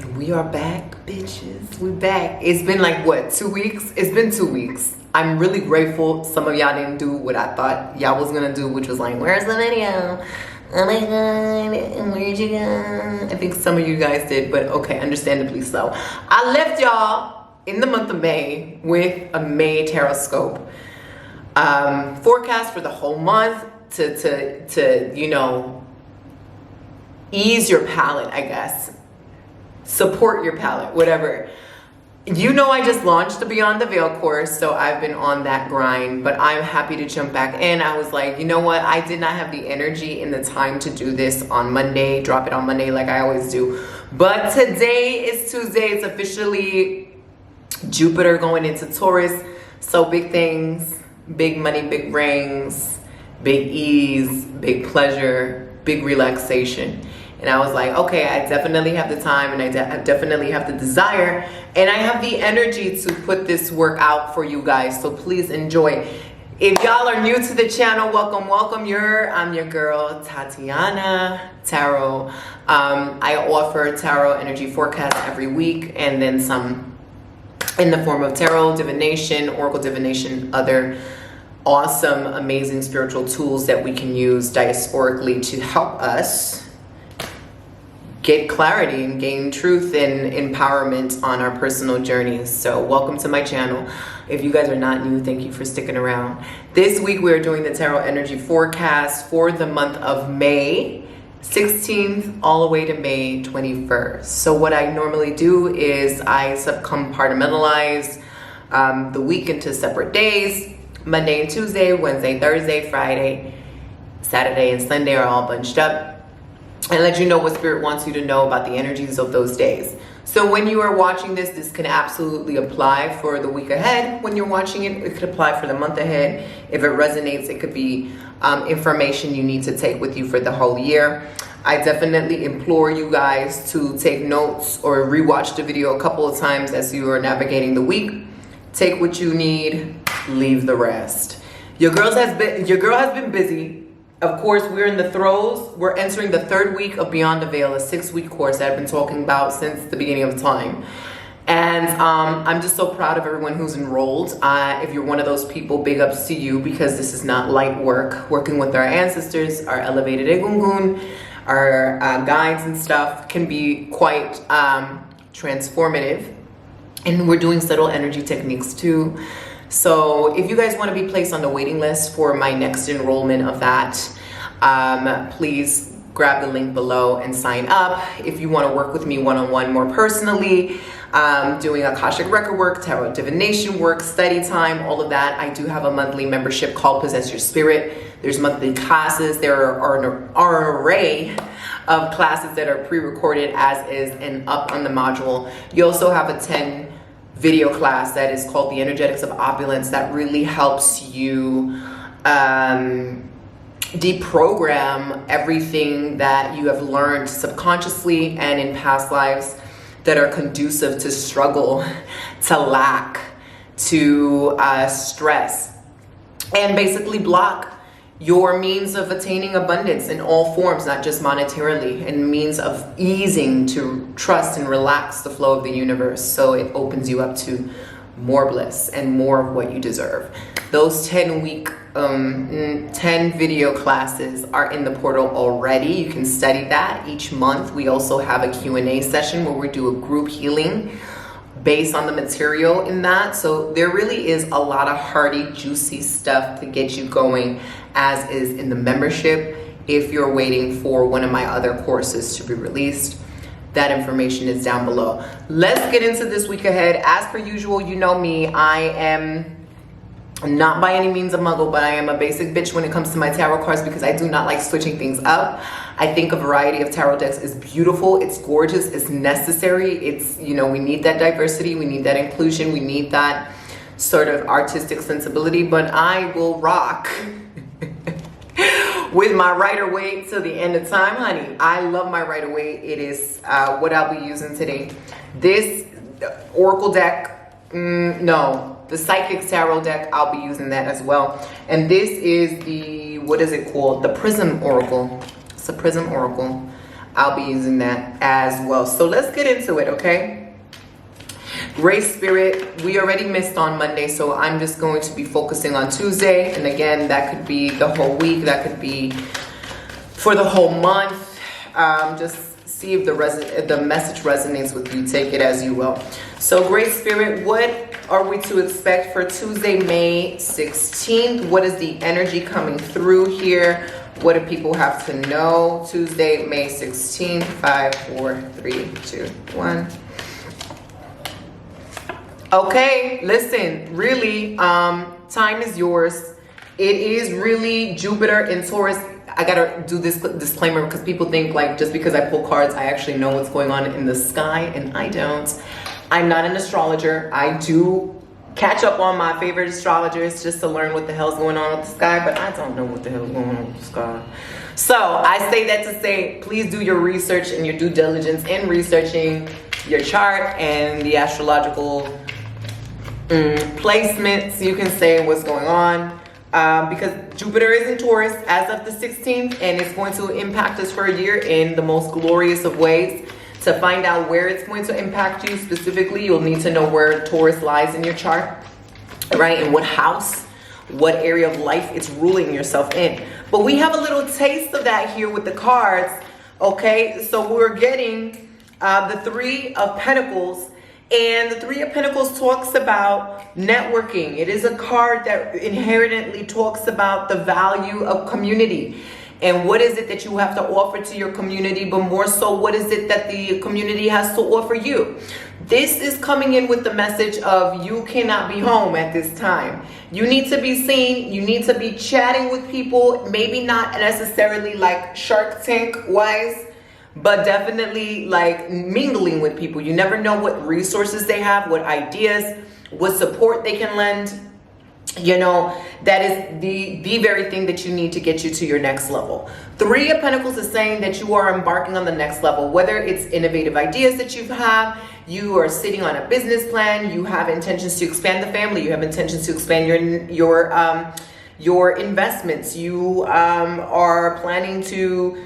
We are back, bitches. We back. It's been like, what, 2 weeks? It's been 2 weeks. I'm really grateful some of y'all didn't do what I thought y'all was gonna do, which was like, where's the video? Oh my god, where'd you go? I think some of you guys did, but okay, understandably so. I left y'all in the month of May with a May tarot scope. Forecast for the whole month to you know, ease your palate, I guess. Support your palate, whatever. You know, I just launched the Beyond the Veil course, so I've been on that grind, but I'm happy to jump back in. I was like, you know what? I did not have the energy and the time to do this on Monday, drop it on Monday like I always do. But today is Tuesday. It's officially Jupiter going into Taurus. So big things, big money, big rings, big ease, big pleasure, big relaxation. And I was like, okay, I definitely have the time and I definitely have the desire and I have the energy to put this work out for you guys. So please enjoy. If y'all are new to the channel, welcome, welcome. I'm your girl, Tatianna Tarot. I offer tarot energy forecasts every week and then some in the form of tarot, divination, oracle divination, other awesome, amazing spiritual tools that we can use diasporically to help us get clarity and gain truth and empowerment on our personal journeys. So welcome to my channel. If you guys are not new, thank you for sticking around. This week we're doing the tarot energy forecast for the month of May 16th all the way to May 21st. So what I normally do is I compartmentalize the week into separate days. Monday and Tuesday, Wednesday, Thursday, Friday, Saturday, and Sunday are all bunched up, and let you know what Spirit wants you to know about the energies of those days. So when you are watching this, this can absolutely apply for the week ahead. When you're watching it, it could apply for the month ahead. If it resonates, it could be information you need to take with you for the whole year. I definitely implore you guys to take notes or rewatch the video a couple of times as you are navigating the week. Take what you need, leave the rest. Your girl has been busy. Of course, we're in the throes. We're entering the third week of Beyond the Veil, a 6-week course that I've been talking about since the beginning of time. And I'm just so proud of everyone who's enrolled. If you're one of those people, big ups to you, because this is not light work. Working with our ancestors, our elevated egungun, our guides and stuff can be quite transformative. And we're doing subtle energy techniques too. So if you guys want to be placed on the waiting list for my next enrollment of that, please grab the link below and sign up. If you want to work with me one-on-one more personally, doing Akashic record work, tarot divination work, study time, all of that, I do have a monthly membership called Possess Your Spirit. There's monthly classes. There are an array of classes that are pre-recorded as is and up on the module. You also have a 10 video class that is called The Energetics of Opulence that really helps you deprogram everything that you have learned subconsciously and in past lives that are conducive to struggle, to lack, to stress, and basically block your means of attaining abundance in all forms, not just monetarily, and means of easing to trust and relax the flow of the universe, so it opens you up to more bliss and more of what you deserve. Those 10 video classes are in the portal already. You can study that each month. We also have a Q&A session where we do a group healing based on the material in that. So there really is a lot of hearty, juicy stuff to get you going, as is in the membership. If you're waiting for one of my other courses to be released, that information is down below. Let's get into this week ahead. As per usual, you know me, I am not by any means a muggle, but I am a basic bitch when it comes to my tarot cards because I do not like switching things up. I think a variety of tarot decks is beautiful, it's gorgeous, it's necessary. It's, you know, we need that diversity, we need that inclusion, we need that sort of artistic sensibility, but I will rock with my Rider-Waite till the end of time, honey. I love my Rider-Waite. It is what I'll be using today. This Oracle deck, no, the Psychic Tarot deck, I'll be using that as well. And this is the, what is it called? The Prism Oracle. It's a Prism Oracle. I'll be using that as well. So let's get into it, okay? Great Spirit, we already missed on Monday, so I'm just going to be focusing on Tuesday. And again, that could be the whole week, that could be for the whole month. Just see if the message resonates with you. Take it as you will. So Great Spirit, what are we to expect for Tuesday, May 16th? What is the energy coming through here? What do people have to know? Tuesday, May 16th. 5, 4, 3, 2, 1. Okay, listen, really, time is yours. It is really Jupiter in Taurus. I gotta do this disclaimer because people think like just because I pull cards, I actually know what's going on in the sky, and I don't. I'm not an astrologer. I do catch up on my favorite astrologers just to learn what the hell's going on with the sky, but I don't know what the hell's going on with the sky. So I say that to say, please do your research and your due diligence in researching your chart and the astrological placements, you can say what's going on. Because Jupiter is in Taurus as of the 16th, and it's going to impact us for a year in the most glorious of ways. To find out where it's going to impact you specifically, you'll need to know where Taurus lies in your chart, right? And what house, what area of life it's ruling yourself in. But we have a little taste of that here with the cards, okay? So we're getting the Three of Pentacles. And the Three of Pentacles talks about networking. It is a card that inherently talks about the value of community. And what is it that you have to offer to your community, but more so, what is it that the community has to offer you? This is coming in with the message of you cannot be home at this time. You need to be seen. You need to be chatting with people, maybe not necessarily like Shark Tank wise, but definitely like mingling with people. You never know what resources they have, what ideas, what support they can lend. You know, that is the very thing that you need to get you to your next level. Three of Pentacles is saying that you are embarking on the next level, whether it's innovative ideas that you have, you are sitting on a business plan, you have intentions to expand the family, you have intentions to expand your investments, you are planning to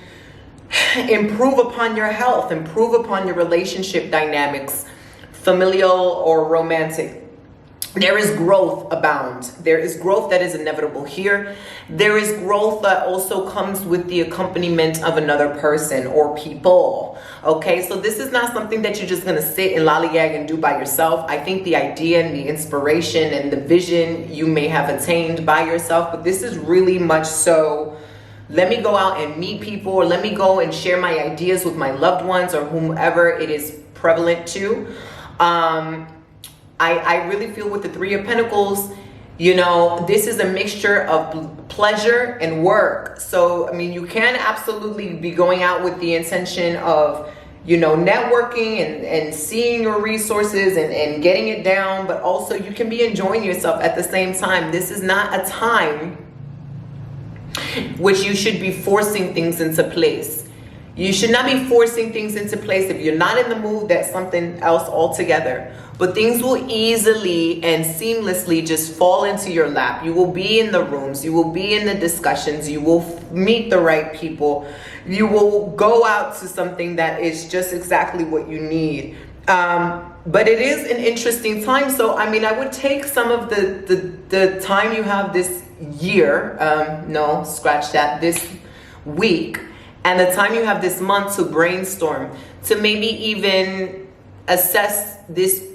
improve upon your health, improve upon your relationship dynamics, familial or romantic. There is growth abound. There is growth that is inevitable here. There is growth that also comes with the accompaniment of another person or people. Okay, so this is not something that you're just going to sit and lollygag and do by yourself. I think the idea and the inspiration and the vision you may have attained by yourself, but this is really much so, let me go out and meet people, or let me go and share my ideas with my loved ones or whomever it is prevalent to. I really feel with the Three of Pentacles, you know, this is a mixture of pleasure and work. So, I mean, you can absolutely be going out with the intention of, you know, networking and seeing your resources and getting it down, but also you can be enjoying yourself at the same time. This is not a time which you should be forcing things into place. You should not be forcing things into place. If you're not in the mood, that's something else altogether. But things will easily and seamlessly just fall into your lap. You will be in the rooms. You will be in the discussions. You will meet the right people. You will go out to something that is just exactly what you need. But it is an interesting time. So, I mean, I would take some of the time you have this year, no, scratch that, this week, and the time you have this month to brainstorm, to maybe even assess this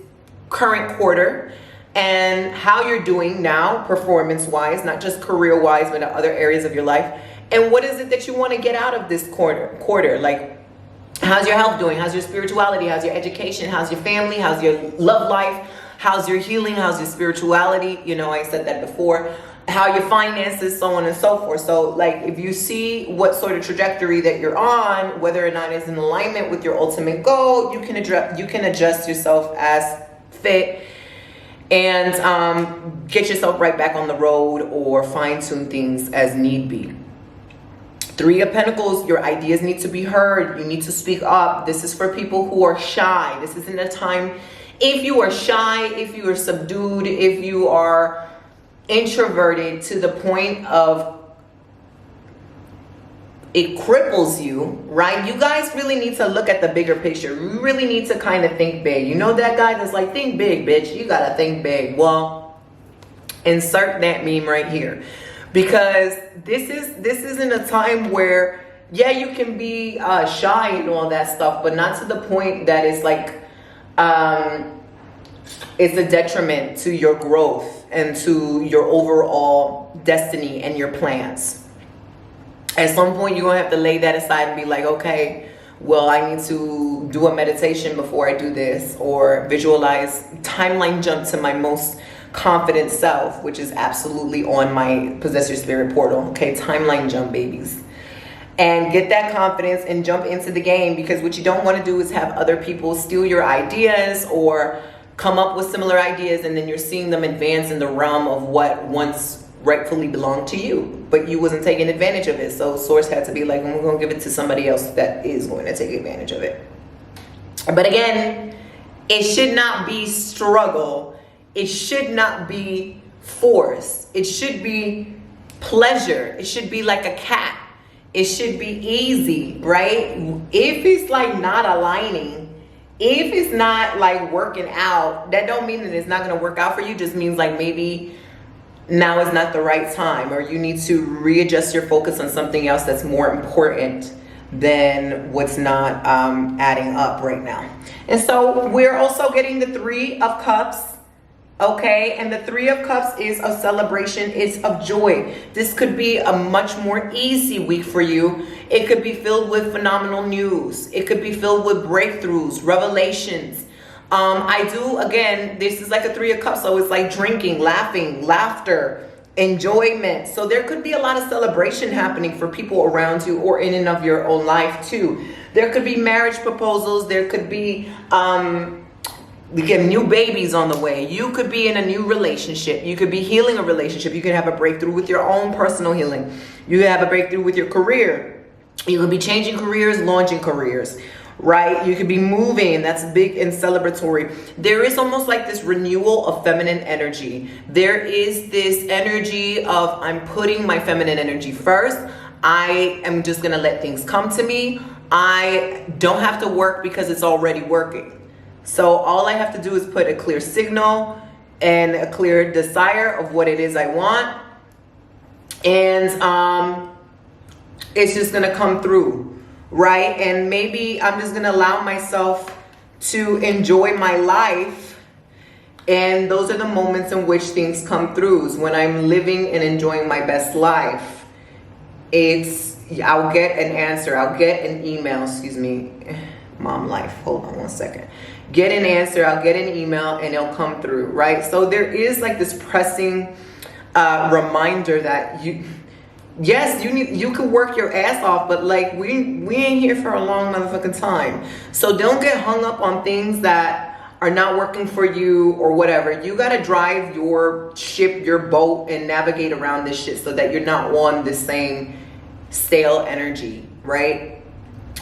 current quarter and how you're doing now performance-wise, not just career-wise, but in other areas of your life. And what is it that you want to get out of this quarter? Like, how's your health doing? How's your spirituality? How's your education? How's your family? How's your love life? How's your healing? How's your spirituality? You know, I said that before. How your finances, so on and so forth. So like, if you see what sort of trajectory that you're on, whether or not it's in alignment with your ultimate goal, you can adjust yourself as fit and get yourself right back on the road or fine-tune things as need be. Three of Pentacles, your ideas need to be heard. You need to speak up. This is for people who are shy. This isn't a time, if you are shy, if you are subdued, if you are introverted to the point of it cripples you, right? You guys really need to look at the bigger picture. You really need to kind of think big. You know that guy that's like, think big, bitch. You gotta think big. Well, insert that meme right here, because this isn't a time where, yeah, you can be shy and all that stuff, but not to the point that it's like it's a detriment to your growth and to your overall destiny and your plans. At some point, you're going to have to lay that aside and be like, okay, well, I need to do a meditation before I do this, or visualize, timeline jump to my most confident self, which is absolutely on my Possess Your Spirit portal. Okay, timeline jump, babies. And get that confidence and jump into the game, because what you don't want to do is have other people steal your ideas or come up with similar ideas, and then you're seeing them advance in the realm of what once rightfully belonged to you, but you wasn't taking advantage of it. So source had to be like, we're going to give it to somebody else that is going to take advantage of it. But again, it should not be struggle. It should not be force. It should be pleasure. It should be like a cat. It should be easy, right? If it's like not aligning, if it's not like working out, that don't mean that it's not going to work out for you. Just means like maybe now is not the right time, or you need to readjust your focus on something else that's more important than what's not adding up right now. And so we're also getting the 3 of Cups. Okay, and the 3 of Cups is a celebration, it's of joy. This could be a much more easy week for you. It could be filled with phenomenal news. It could be filled with breakthroughs, revelations. I do, again, this is like a 3 of Cups, so it's like drinking, laughing, laughter, enjoyment. So there could be a lot of celebration happening for people around you, or in and of your own life too. There could be marriage proposals. There could be new babies on the way. You could be in a new relationship. You could be healing a relationship. You could have a breakthrough with your own personal healing. You could have a breakthrough with your career. You could be changing careers, launching careers, right? You could be moving. That's big and celebratory. There is almost like this renewal of feminine energy. There is this energy of, I'm putting my feminine energy first. I am just going to let things come to me. I don't have to work because it's already working. So all I have to do is put a clear signal and a clear desire of what it is I want. And it's just going to come through, right? And maybe I'm just going to allow myself to enjoy my life. And those are the moments in which things come through, is when I'm living and enjoying my best life. I'll get an answer. I'll get an email, excuse me. Mom life, hold on one second. Get an answer, I'll get an email, and it'll come through, right? So there is like this pressing reminder that you can work your ass off, but like we ain't here for a long motherfucking time. So don't get hung up on things that are not working for you or whatever. You gotta drive your ship, your boat, and navigate around this shit so that you're not on the same stale energy, right?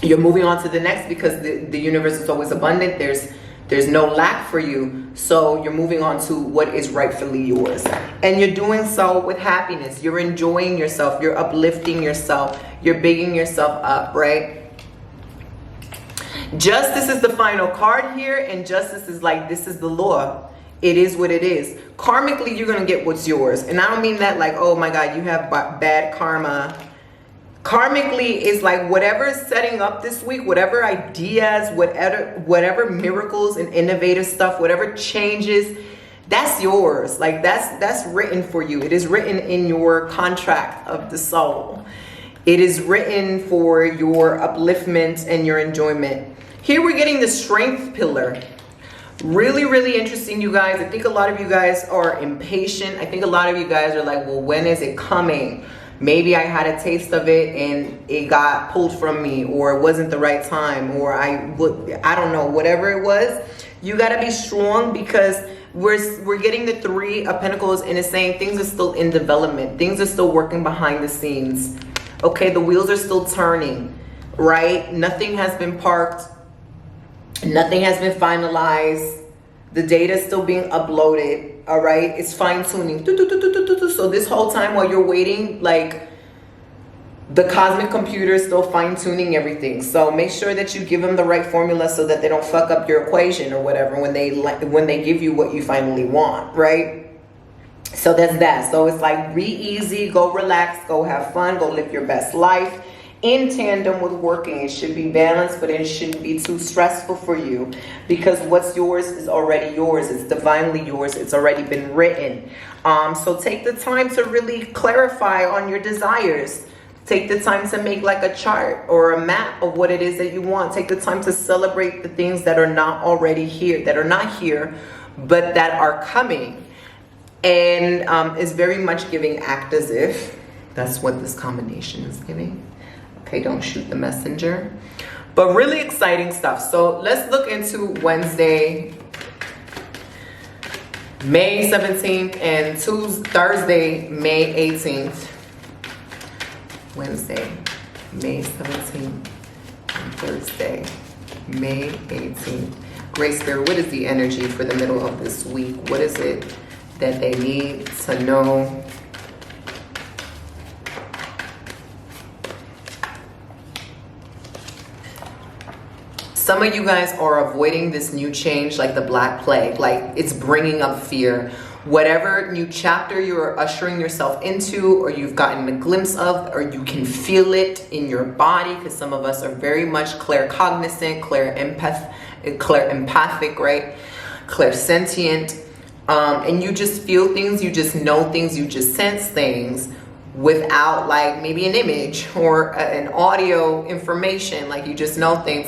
You're moving on to the next, because the universe is always abundant. There's no lack for you. So you're moving on to what is rightfully yours. And you're doing so with happiness. You're enjoying yourself. You're uplifting yourself. You're bigging yourself up, right? Justice is the final card here. And justice is like, this is the law. It is what it is. Karmically, you're going to get what's yours. And I don't mean that like, oh my God, you have bad karma. Karmically is like whatever is setting up this week, whatever ideas, whatever miracles and innovative stuff, whatever changes, that's yours. Like that's written for you. It is written in your contract of the soul. It is written for your upliftment and your enjoyment. Here we're getting the strength pillar. Really, really interesting, you guys. I think a lot of you guys are impatient. I think a lot of you guys are like, well, when is it coming? Maybe I had a taste of it and it got pulled from me, or it wasn't the right time, or I don't know, whatever it was. You got to be strong, because we're getting the 3 of Pentacles, and it's saying things are still in development. Things are still working behind the scenes. Okay, the wheels are still turning, right? Nothing has been parked. Nothing has been finalized. The data is still being uploaded. All right, it's fine tuning. So this whole time while you're waiting, like The cosmic computer is still fine-tuning everything. So make sure that you give them the right formula so that they don't fuck up your equation or whatever when they give you what you finally want, right? So that's that. So it's like, be easy, go relax, go have fun, go live your best life in tandem with working. It should be balanced, but it shouldn't be too stressful for you, because what's yours is already yours. It's divinely yours. It's already been written. So take the time to really clarify on your desires. Take the time to make like a chart or a map of what it is that you want. Take the time to celebrate the things that are not already here, that are not here, but that are coming. And it's very much giving act as if. That's what this combination is giving. Okay, don't shoot the messenger. But really exciting stuff. So let's look into Wednesday, May 17th, and Thursday, May 18th. Wednesday, May 17th, and Thursday, May 18th. Great Spirit, what is the energy for the middle of this week? What is it that they need to know? Some of you guys are avoiding this new change like the Black Plague. Like, it's bringing up fear. Whatever new chapter you're ushering yourself into, or you've gotten a glimpse of, or you can feel it in your body, because some of us are very much claircognizant, clairempathic, right? Clairsentient. And you just feel things, you just know things, you just sense things without like maybe an image or an audio information. Like, you just know things.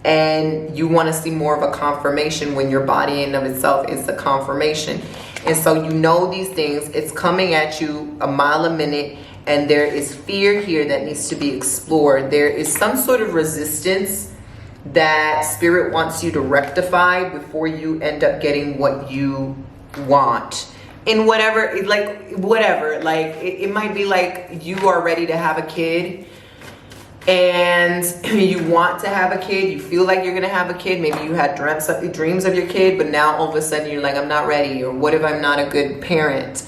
And you want to see more of a confirmation when your body in of itself is the confirmation. And so you know these things, it's coming at you a mile a minute, and there is fear here that needs to be explored. There is some sort of resistance that Spirit wants you to rectify before you end up getting what you want. In whatever, it might be like you are ready to have a kid, and you want to have a kid, you feel like you're gonna have a kid, maybe you had dreams of your kid, but now all of a sudden you're like, I'm not ready, or what if I'm not a good parent,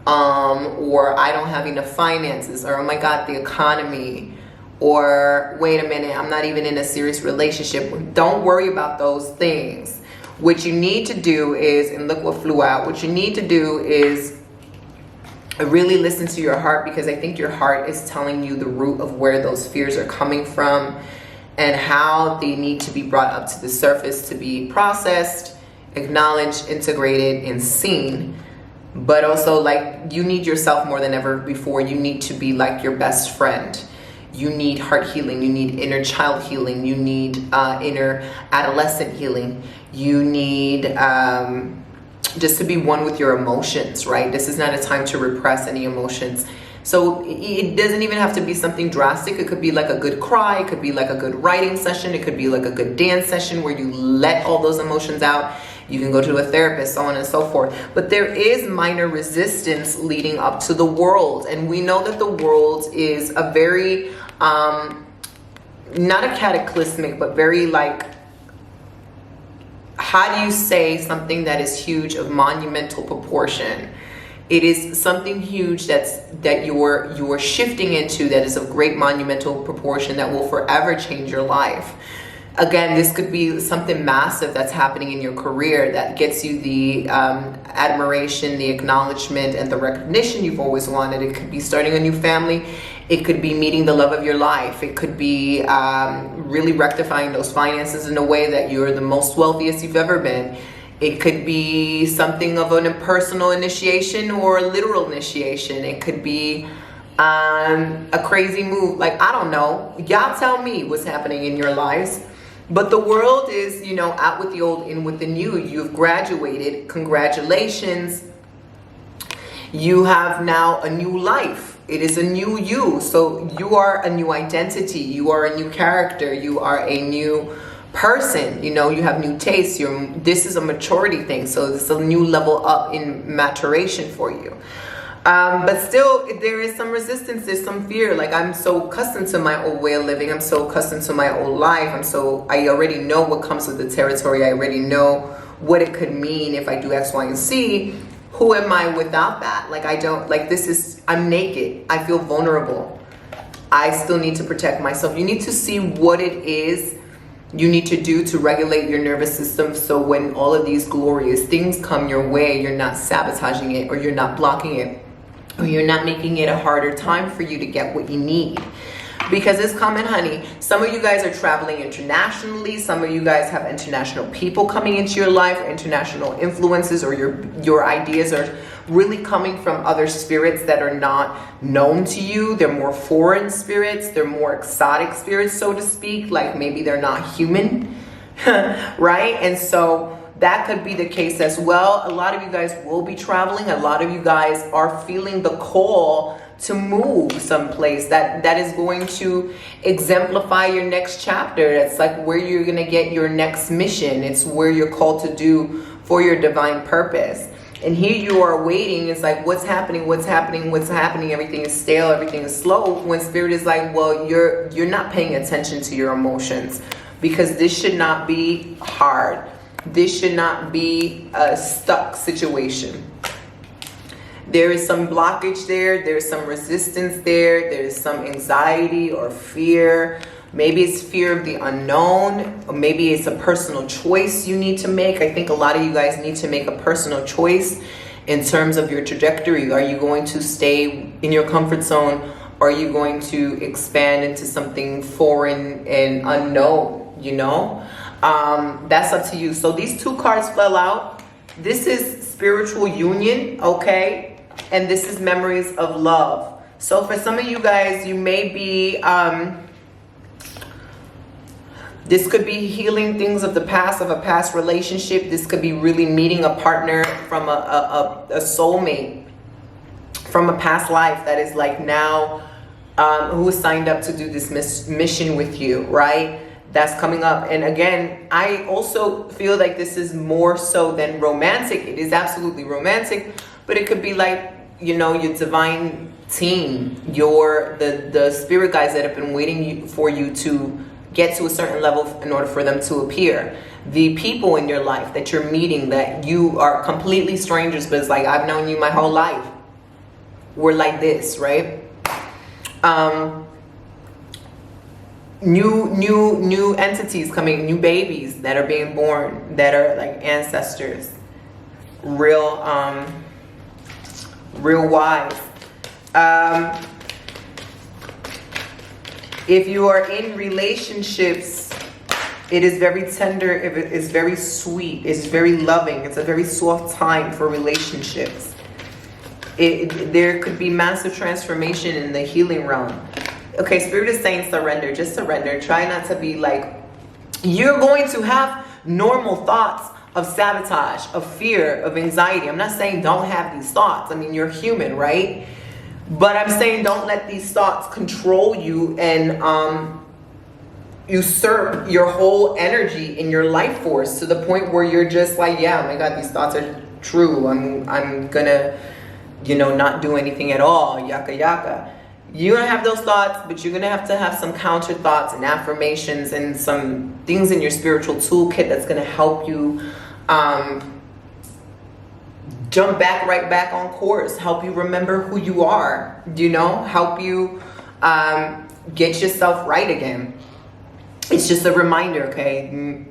or I don't have enough finances, or oh my God, the economy, or wait a minute, I'm not even in a serious relationship. Don't worry about those things. What you need to do is, and look what flew out, what you need to do is really listen to your heart, because I think your heart is telling you the root of where those fears are coming from and how they need to be brought up to the surface to be processed, acknowledged, integrated, and seen. But also, like, you need yourself more than ever before. You need to be like your best friend. You need heart healing. You need inner child healing. You need inner adolescent healing. You need just to be one with your emotions, right? This is not a time to repress any emotions. So it doesn't even have to be something drastic. It could be like a good cry. It could be like a good writing session. It could be like a good dance session where you let all those emotions out. You can go to a therapist, so on and so forth. But there is minor resistance leading up to the world. And we know that the world is a very, not a cataclysmic, but very like, how do you say something that is huge, of monumental proportion? It is something huge that you're shifting into, that is of great monumental proportion, that will forever change your life. Again, this could be something massive that's happening in your career that gets you the admiration, the acknowledgement, and the recognition you've always wanted. It could be starting a new family. It could be meeting the love of your life. It could be really rectifying those finances in a way that you're the most wealthiest you've ever been. It could be something of a personal initiation or a literal initiation. It could be a crazy move. Like, I don't know. Y'all tell me what's happening in your lives. But the world is, you know, out with the old, in with the new. You've graduated. Congratulations. You have now a new life. It is a new you. So you are a new identity. You are a new character. You are a new person. You know, you have new tastes. This is a maturity thing. So it's a new level up in maturation for you. But still, there is some resistance, there's some fear. Like, I'm so accustomed to my old way of living. I'm so accustomed to my old life. I already know what comes with the territory. I already know what it could mean if I do X, Y, and Z. Who am I without that? Like, I'm naked. I feel vulnerable. I still need to protect myself. You need to see what it is you need to do to regulate your nervous system, so when all of these glorious things come your way, you're not sabotaging it, or you're not blocking it, or you're not making it a harder time for you to get what you need. Because it's coming, honey. Some of you guys are traveling internationally. Some of you guys have international people coming into your life, or international influences, or your ideas are really coming from other spirits that are not known to you. They're more foreign spirits. They're more exotic spirits, so to speak. Like maybe they're not human, right? And so that could be the case as well. A lot of you guys will be traveling. A lot of you guys are feeling the call to move someplace that is going to exemplify your next chapter. It's like where you're going to get your next mission. It's where you're called to do for your divine purpose. And here you are waiting. It's like, what's happening? What's happening? What's happening? Everything is stale. Everything is slow. When spirit is like, well, you're not paying attention to your emotions, because this should not be hard. This should not be a stuck situation. There is some blockage there. There's some resistance there. There's some anxiety or fear. Maybe it's fear of the unknown, or maybe it's a personal choice you need to make. I think a lot of you guys need to make a personal choice in terms of your trajectory. Are you going to stay in your comfort zone, or are you going to expand into something foreign and unknown, you know? That's up to you. So these two cards fell out. This is spiritual union, okay? And this is memories of love. So for some of you guys, you may be, this could be healing things of the past, of a past relationship. This could be really meeting a partner from a soulmate from a past life that is like now, who is signed up to do this mission with you, right? That's coming up. And again, I also feel like this is more so than romantic. It is absolutely romantic, but it could be like, you know, your divine team, the spirit guides that have been waiting for you to get to a certain level in order for them to appear. The people in your life that you're meeting that you are completely strangers, but it's like, I've known you my whole life. We're like this, right? New entities coming, new babies that are being born, that are like ancestors, real wise. If you are in relationships, it is very tender, it is very sweet, it's very loving, it's a very soft time for relationships. There could be massive transformation in the healing realm. Okay, Spirit is saying surrender. Just surrender. Try not to be like, you're going to have normal thoughts of sabotage, of fear, of anxiety. I'm not saying don't have these thoughts. I mean, you're human, right? But I'm saying don't let these thoughts control you and usurp your whole energy in your life force to the point where you're just like, yeah, oh my God, these thoughts are true. I'm gonna, you know, not do anything at all. Yaka yaka. You're gonna have those thoughts, but you're gonna have to have some counter thoughts and affirmations and some things in your spiritual toolkit that's gonna help you jump right back on course, help you remember who you are, you know, help you get yourself right again. It's just a reminder, okay?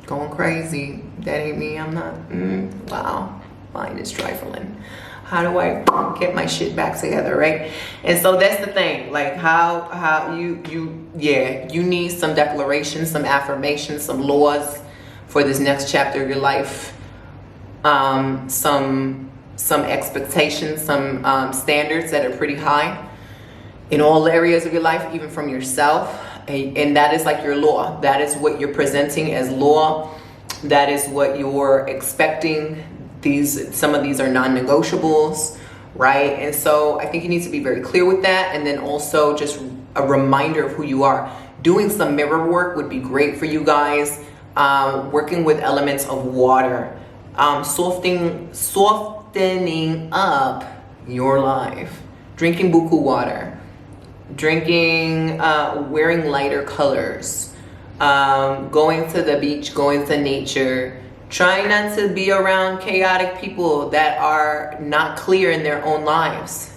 Going crazy. That ain't me. I'm not. Wow. Mine is trifling. How do I get my shit back together, right? And so that's the thing. Like how you need some declarations, some affirmations, some laws for this next chapter of your life. Some expectations, some standards that are pretty high in all areas of your life, even from yourself. And that is like your law. That is what you're presenting as law. That is what you're expecting. Some of these are non-negotiables, right? And so I think you need to be very clear with that. And then also just a reminder of who you are. Doing some mirror work would be great for you guys. Working with elements of water. Softening up your life. Drinking buku water. Drinking, wearing lighter colors. Going to the beach, going to nature. Trying not to be around chaotic people that are not clear in their own lives.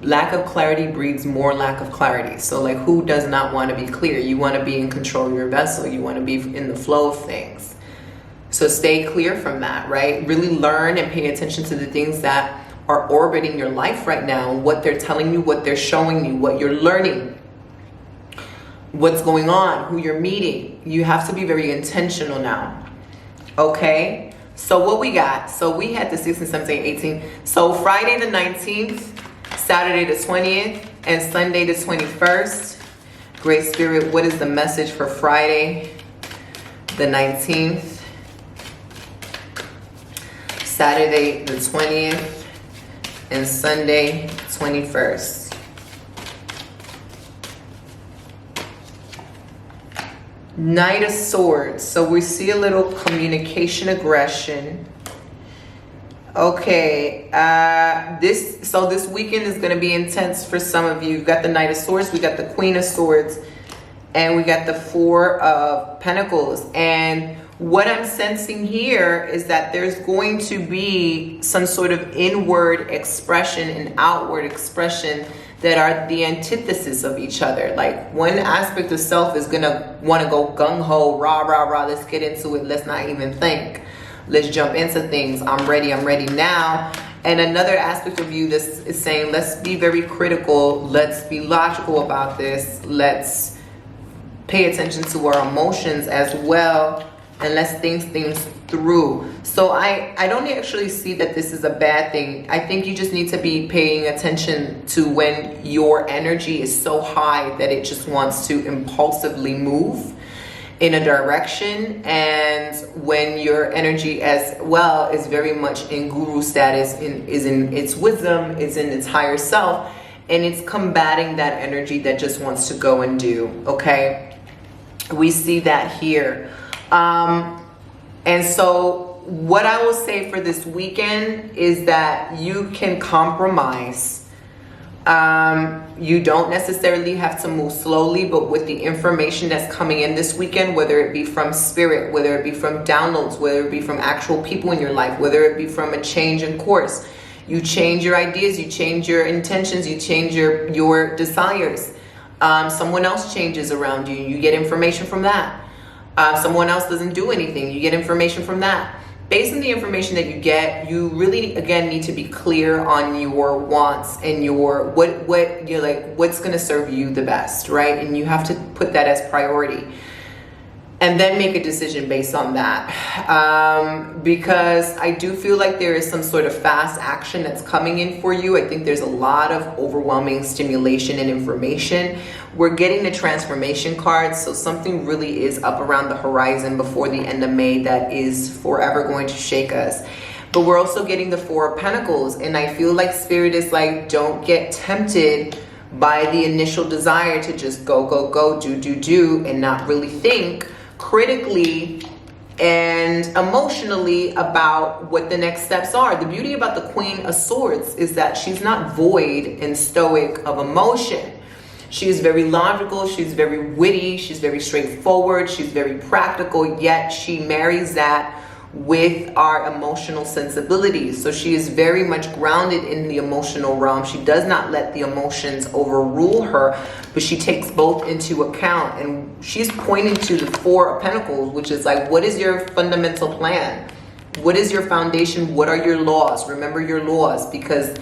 lack of clarity breeds more lack of clarity. So like, who does not want to be clear? You want to be in control of your vessel. You want to be in the flow of things. So stay clear from that, right? Really learn and pay attention to the things that are orbiting your life right now, what they're telling you, what they're showing you, what you're learning, what's going on, who you're meeting. You have to be very intentional now. Okay? So what we got? So we had the 16, 17, 18. So Friday the 19th, Saturday the 20th, and Sunday the 21st. Great Spirit, what is the message for Friday the 19th, Saturday the 20th, and Sunday 21st? Knight of Swords. So we see a little communication aggression. Okay, this weekend is going to be intense for some of you. You've got the Knight of Swords, we got the Queen of Swords, and we got the Four of Pentacles. And what I'm sensing here is that there's going to be some sort of inward expression and outward expression that are the antithesis of each other. Like, one aspect of self is going to want to go gung-ho, rah, rah, rah, let's get into it, let's not even think. Let's jump into things. I'm ready now. And another aspect of you this is saying, let's be very critical. Let's be logical about this. Let's pay attention to our emotions as well. And let's think things through. So I don't actually see that this is a bad thing. I think you just need to be paying attention to when your energy is so high that it just wants to impulsively move in a direction, and when your energy as well is very much in guru status, is in its wisdom, is in its higher self, and it's combating that energy that just wants to go and do. Okay, we see that here. And so what I will say for this weekend is that you can compromise. You don't necessarily have to move slowly, but with the information that's coming in this weekend, whether it be from spirit, whether it be from downloads, whether it be from actual people in your life, whether it be from a change in course, you change your ideas, you change your intentions, you change your desires. Someone else changes around you, you get information from that. Someone else doesn't do anything, you get information from that. Based on the information that you get, you really, again, need to be clear on your wants and your what you're like, what's going to serve you the best, right? And you have to put that as priority, and then make a decision based on that. Because I do feel like there is some sort of fast action that's coming in for you. I think there's a lot of overwhelming stimulation and information. We're getting the transformation cards, so something really is up around the horizon before the end of May that is forever going to shake us. But we're also getting the Four of Pentacles, and I feel like Spirit is like, don't get tempted by the initial desire to just go, do, and not really think critically and emotionally about what the next steps are. The beauty about the Queen of Swords is that she's not void and stoic of emotion. She is very logical, she's very witty, she's very straightforward, she's very practical, yet she marries that with our emotional sensibilities. So she is very much grounded in the emotional realm. She does not let the emotions overrule her, but she takes both into account. And she's pointing to the Four of Pentacles, which is like, what is your fundamental plan? What is your foundation? What are your laws? Remember your laws, because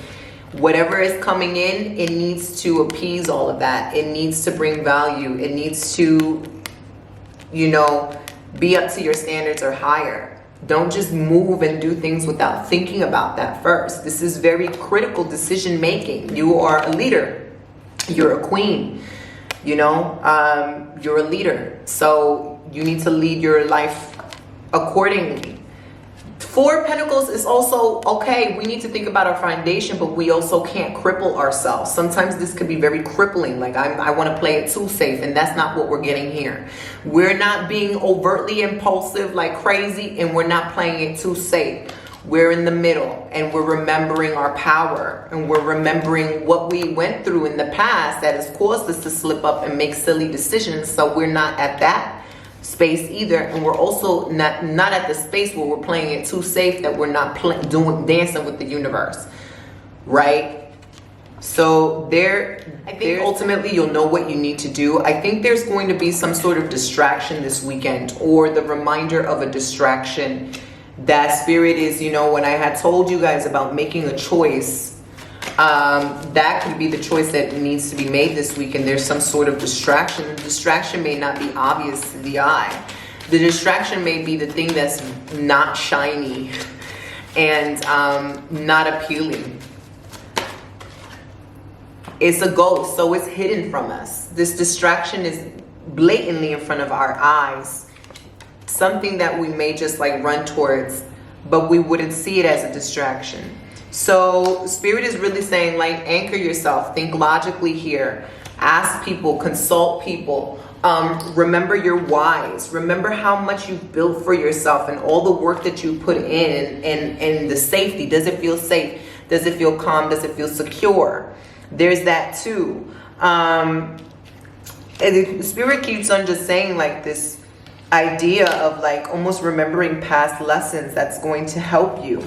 whatever is coming in, it needs to appease all of that. It needs to bring value. It needs to, you know, be up to your standards or higher. Don't just move and do things without thinking about that first. This is very critical decision making. You are a leader. You're a queen. You know, you're a leader. So you need to lead your life accordingly. Four of Pentacles is also, okay, we need to think about our foundation, but we also can't cripple ourselves. Sometimes this could be very crippling. Like, I want to play it too safe, and that's not what we're getting here. We're not being overtly impulsive like crazy, and we're not playing it too safe. We're in the middle, and we're remembering our power, and we're remembering what we went through in the past that has caused us to slip up and make silly decisions. So we're not at that space either, and we're also not at the space where we're playing it too safe, that we're not dancing with the universe, right? So I think ultimately you'll know what you need to do. I think there's going to be some sort of distraction this weekend, or the reminder of a distraction. That spirit is, you know, when I had told you guys about making a choice, that could be the choice that needs to be made this week, and there's some sort of distraction. The distraction may not be obvious to the eye. The distraction may be the thing that's not shiny and not appealing. It's a ghost, so it's hidden from us. This distraction is blatantly in front of our eyes. Something that we may just like run towards, but we wouldn't see it as a distraction. So Spirit is really saying, like, anchor yourself, think logically here, ask people, consult people, remember your whys, remember how much you've built for yourself and all the work that you put in, and the safety. Does it feel safe? Does it feel calm? Does it feel secure? There's that too. And Spirit keeps on just saying like this idea of like almost remembering past lessons that's going to help you.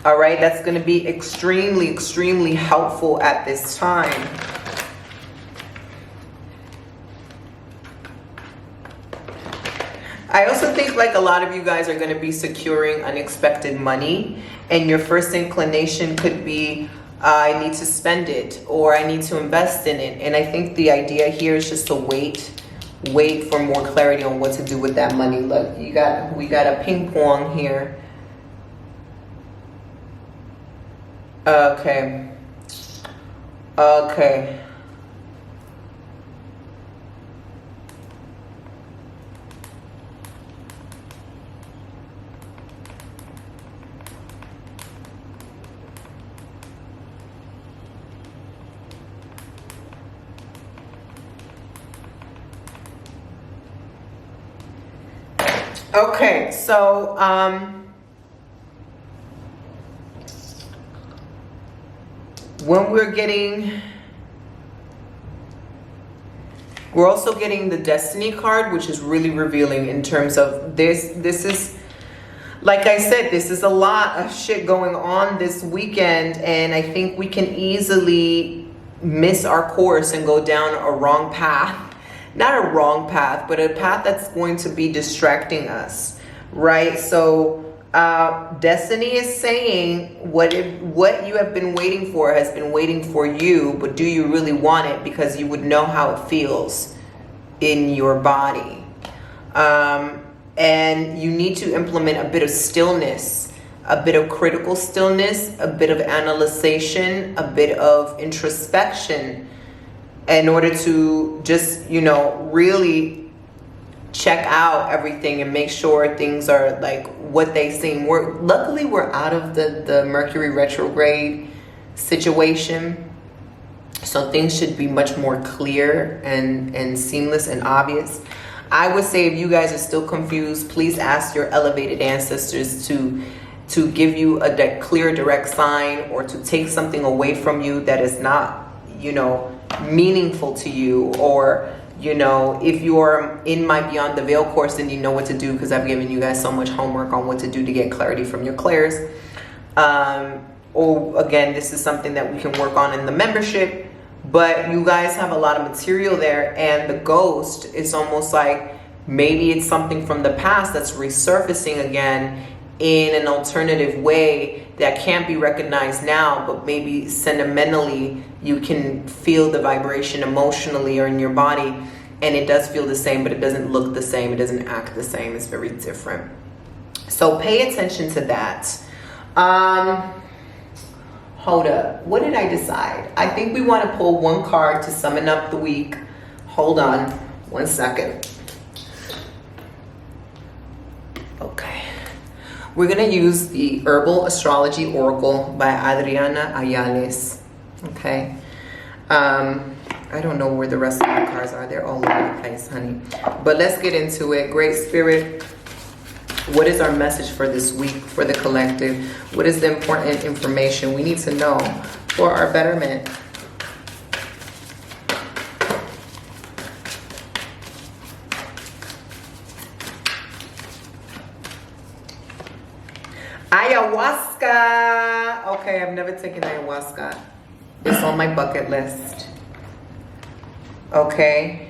All right, that's going to be extremely, extremely helpful at this time. I also think like a lot of you guys are going to be securing unexpected money, and your first inclination could be, I need to spend it, or I need to invest in it. And I think the idea here is just to wait for more clarity on what to do with that money. Look, we got a ping pong here. Okay. Okay, so when we're also getting the Destiny card, which is really revealing in terms of this is, like I said, this is a lot of shit going on this weekend, and I think we can easily miss our course and go down a wrong path. Not a wrong path, but a path that's going to be distracting us, right? So Destiny is saying what you have been waiting for has been waiting for you, but do you really want it? Because you would know how it feels in your body. And you need to implement a bit of stillness, a bit of critical stillness, a bit of analyzation, a bit of introspection, in order to just, you know, really check out everything and make sure things are like what they seem. Luckily we're out of the Mercury retrograde situation, so things should be much more clear and seamless and obvious. I would say if you guys are still confused, please ask your elevated ancestors to give you a clear, direct sign, or to take something away from you that is not, you know, meaningful to you. Or, you know, if you are in my Beyond the Veil course, then you know what to do, because I've given you guys so much homework on what to do to get clarity from your clairs. Or again, this is something that we can work on in the membership, but you guys have a lot of material there, and the ghost is almost like maybe it's something from the past that's resurfacing again in an alternative way that can't be recognized now, but maybe sentimentally you can feel the vibration emotionally or in your body, and it does feel the same, but it doesn't look the same, it doesn't act the same, it's very different. So pay attention to that. Hold up, what did I decide? I think we want to pull one card to summon up the week. Hold on 1 second. Okay. We're going to use the Herbal Astrology Oracle by Adriana Ayales. Okay. I don't know where the rest of the cards are. They're all over the place, honey. But let's get into it. Great Spirit, what is our message for this week for the collective? What is the important information we need to know for our betterment? Ayahuasca. Okay, I've never taken ayahuasca. It's on my bucket list. Okay.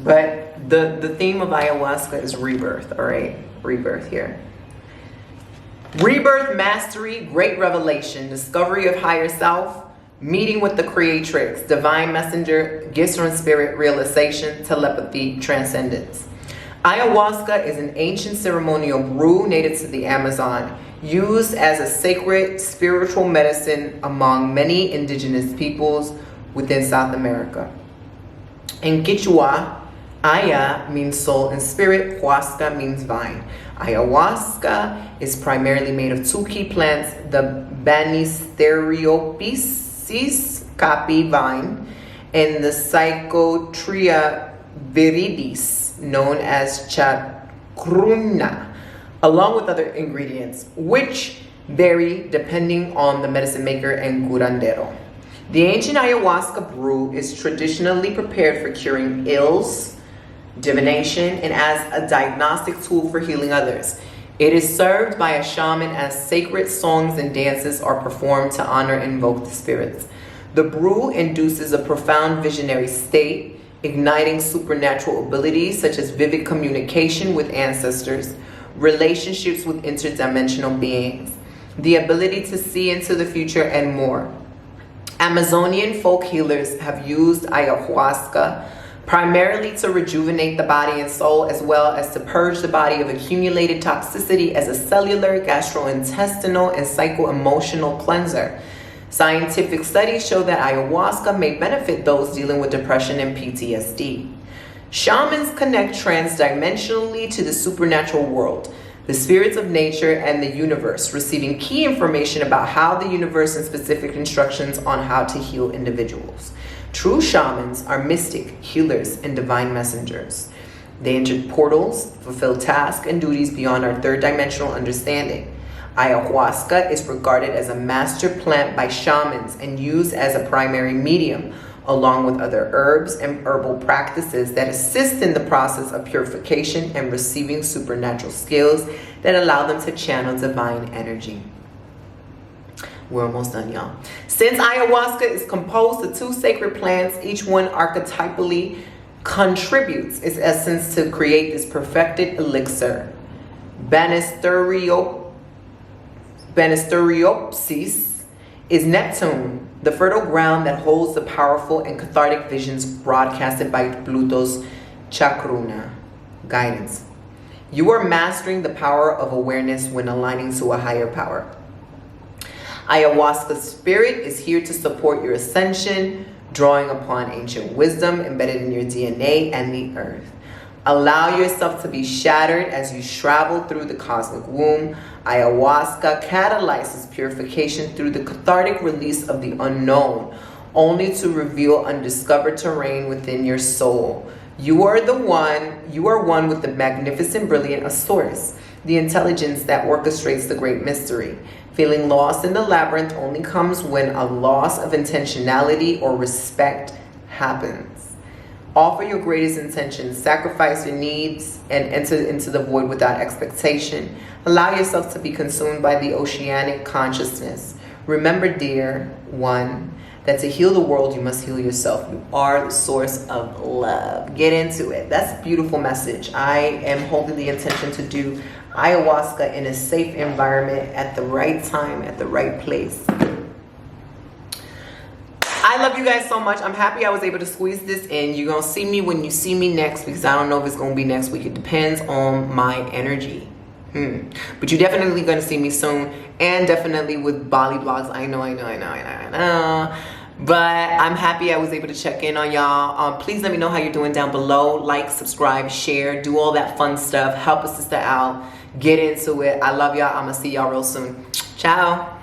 But the theme of ayahuasca is rebirth, all right? Rebirth here. Rebirth, mastery, great revelation, discovery of higher self, meeting with the creatrix, divine messenger, gifts from spirit, realization, telepathy, transcendence. Ayahuasca is an ancient ceremonial brew native to the Amazon, used as a sacred spiritual medicine among many indigenous peoples within South America. In Quechua, Aya means soul and spirit, huasca means vine. Ayahuasca is primarily made of two key plants, the Banisteriopsis capi vine and the Psychotria viridis, known as chacruna, along with other ingredients, which vary depending on the medicine maker and curandero. The ancient ayahuasca brew is traditionally prepared for curing ills, divination, and as a diagnostic tool for healing others. It is served by a shaman as sacred songs and dances are performed to honor and invoke the spirits. The brew induces a profound visionary state, igniting supernatural abilities such as vivid communication with ancestors, relationships with interdimensional beings, the ability to see into the future, and more. Amazonian folk healers have used ayahuasca primarily to rejuvenate the body and soul, as well as to purge the body of accumulated toxicity as a cellular, gastrointestinal, and psycho-emotional cleanser. Scientific studies show that ayahuasca may benefit those dealing with depression and PTSD. Shamans connect transdimensionally to the supernatural world, the spirits of nature, and the universe, receiving key information about how the universe and specific instructions on how to heal individuals. True shamans are mystic, healers, and divine messengers. They enter portals, fulfill tasks and duties beyond our third dimensional understanding. Ayahuasca is regarded as a master plant by shamans and used as a primary medium, along with other herbs and herbal practices that assist in the process of purification and receiving supernatural skills that allow them to channel divine energy. We're almost done, y'all. Since ayahuasca is composed of two sacred plants, each one archetypally contributes its essence to create this perfected elixir. Banisteriopsis is Neptune, the fertile ground that holds the powerful and cathartic visions broadcasted by Pluto's chacruna, guidance. You are mastering the power of awareness when aligning to a higher power. Ayahuasca's spirit is here to support your ascension, drawing upon ancient wisdom embedded in your DNA and the earth. Allow yourself to be shattered as you travel through the cosmic womb. Ayahuasca catalyzes purification through the cathartic release of the unknown, only to reveal undiscovered terrain within your soul. You are one with the magnificent, brilliant of Source, the intelligence that orchestrates the great mystery. Feeling lost in the labyrinth only comes when a loss of intentionality or respect happens. Offer your greatest intentions, sacrifice your needs, and enter into the void without expectation. Allow yourself to be consumed by the oceanic consciousness. Remember, dear one, that to heal the world, you must heal yourself. You are the source of love. Get into it. That's a beautiful message. I am holding the intention to do ayahuasca in a safe environment at the right time, at the right place. I love you guys so much. I'm happy I was able to squeeze this in. You're going to see me when you see me next, because I don't know if it's going to be next week. It depends on my energy. But you're definitely going to see me soon, and definitely with Bali vlogs. I know. But I'm happy I was able to check in on y'all. Please let me know how you're doing down below. Like, subscribe, share, do all that fun stuff. Help a sister out. Get into it. I love y'all. I'm going to see y'all real soon. Ciao.